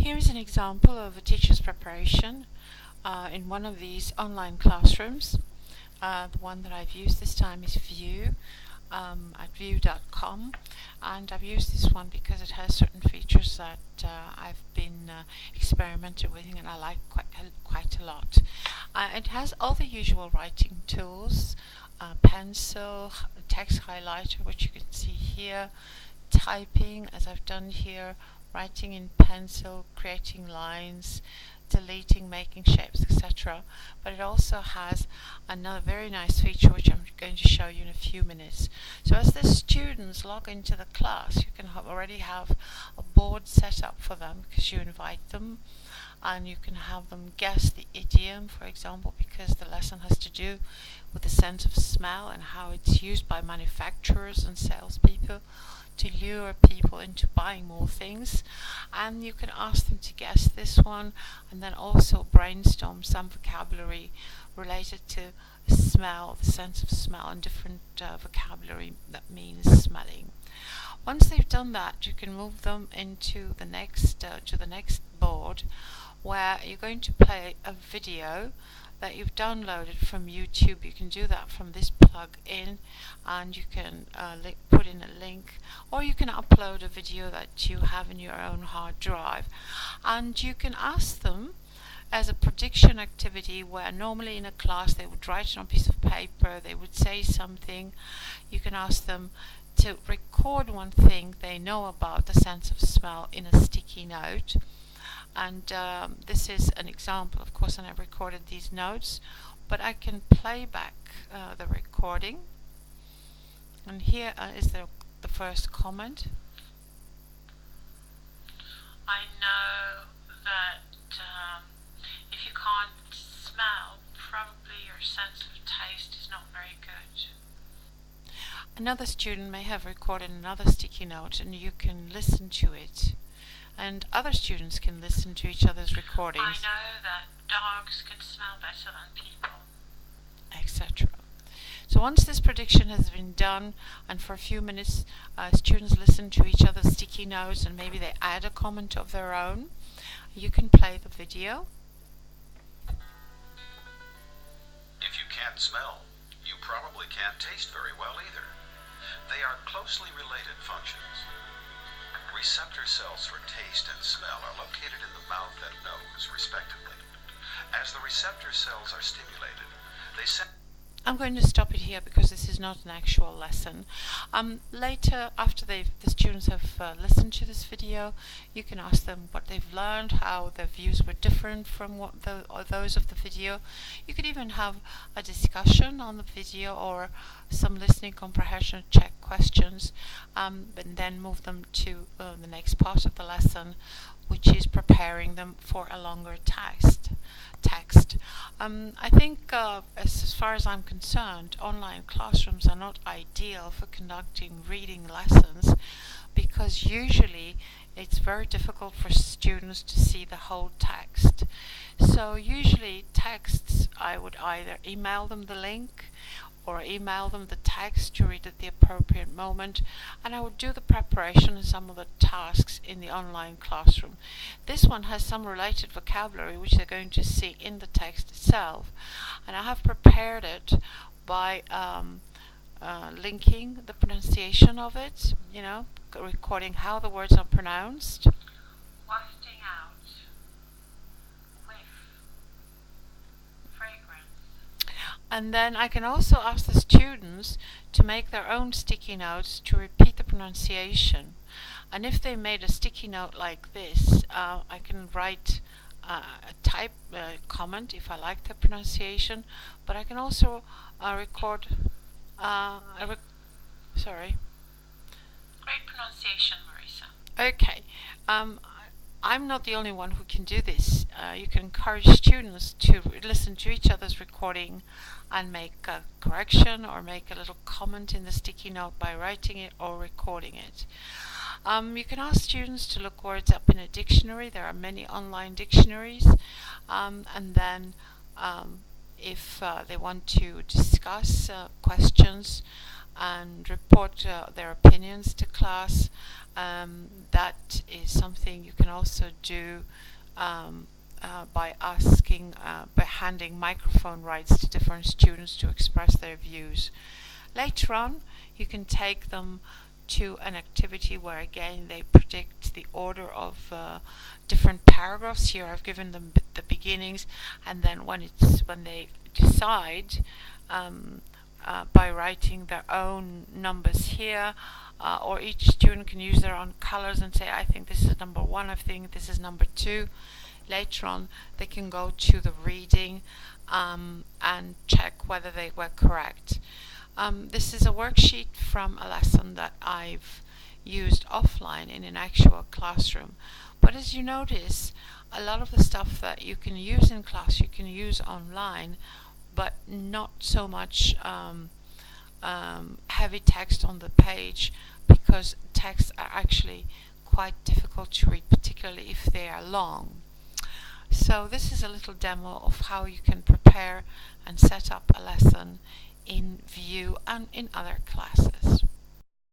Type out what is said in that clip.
Here is an example of a teacher's preparation in one of these online classrooms. The one that I've used this time is Vyew at view.com, and I've used this one because it has certain features that I've been experimenting with and I like quite a lot. It has all the usual writing tools, pencil, text highlighter, which you can see here, typing as I've done here, writing in pencil, creating lines, deleting, making shapes, etc. But it also has another very nice feature which I'm going to show you in a few minutes. So as the students log into the class, you can already have a board set up for them because you invite them, and you can have them guess the idiom, for example, because the lesson has to do with the sense of smell and how it's used by manufacturers and salespeople to lure people into buying more things. And you can ask them to guess this one and then also brainstorm some vocabulary related to smell, the sense of smell, and different vocabulary that means smelling. Once they've done that, you can move them into the next board, where you're going to play a video that you've downloaded from YouTube. You can do that from this plug-in, and you can put in a link, or you can upload a video that you have in your own hard drive, and you can ask them as a prediction activity, where normally in a class they would write it on a piece of paper, they would say something. You can ask them to record one thing they know about the sense of smell in a sticky note. And this is an example, of course, and I've recorded these notes, but I can play back the recording. And here is the first comment. I know that if you can't smell, probably your sense of taste is not very good. Another student may have recorded another sticky note, and you can listen to it. And other students can listen to each other's recordings. I know that dogs can smell better than people, etc. So once this prediction has been done, and for a few minutes students listen to each other's sticky notes and maybe they add a comment of their own, you can play the video. If you can't smell, you probably can't taste very well either. They are closely related functions. Receptor cells for taste and smell are located in the mouth and nose, respectively. As the receptor cells are stimulated, they send... I'm going to stop it here because this is not an actual lesson. Later, after the students have listened to this video, you can ask them what they've learned, how their views were different from those of the video. You could even have a discussion on the video or some listening comprehension check questions, and then move them to the next part of the lesson, which is preparing them for a longer text. I think as far as I'm concerned, online classrooms are not ideal for conducting reading lessons, because usually it's very difficult for students to see the whole text. So usually texts, I would either email them the link or email them the text to read at the appropriate moment, and I would do the preparation and some of the tasks in the online classroom. This one has some related vocabulary which they're going to see in the text itself, and I have prepared it by linking the pronunciation of it, recording how the words are pronounced. Wafting out, whiff, fragrance. And then I can also ask the students to make their own sticky notes to repeat the pronunciation. And if they made a sticky note like this, I can write a comment if I like the pronunciation, but I can also record sorry. Great pronunciation, Marisa. Okay. I'm not the only one who can do this. You can encourage students to listen to each other's recording and make a correction or make a little comment in the sticky note by writing it or recording it. You can ask students to look words up in a dictionary. There are many online dictionaries, and then if they want to discuss questions, and report their opinions to class. That is something you can also do by handing microphone rights to different students to express their views. Later on, you can take them to an activity where again they predict the order of different paragraphs. Here I've given them the beginnings, and then when they decide by writing their own numbers here, or each student can use their own colors and say, I think this is number 1, I think this is number 2. Later on, they can go to the reading and check whether they were correct. This is a worksheet from a lesson that I've used offline in an actual classroom. But as you notice, a lot of the stuff that you can use in class, you can use online, but not so much heavy text on the page, because texts are actually quite difficult to read, particularly if they are long. So this is a little demo of how you can prepare and set up a lesson in View and in other classes.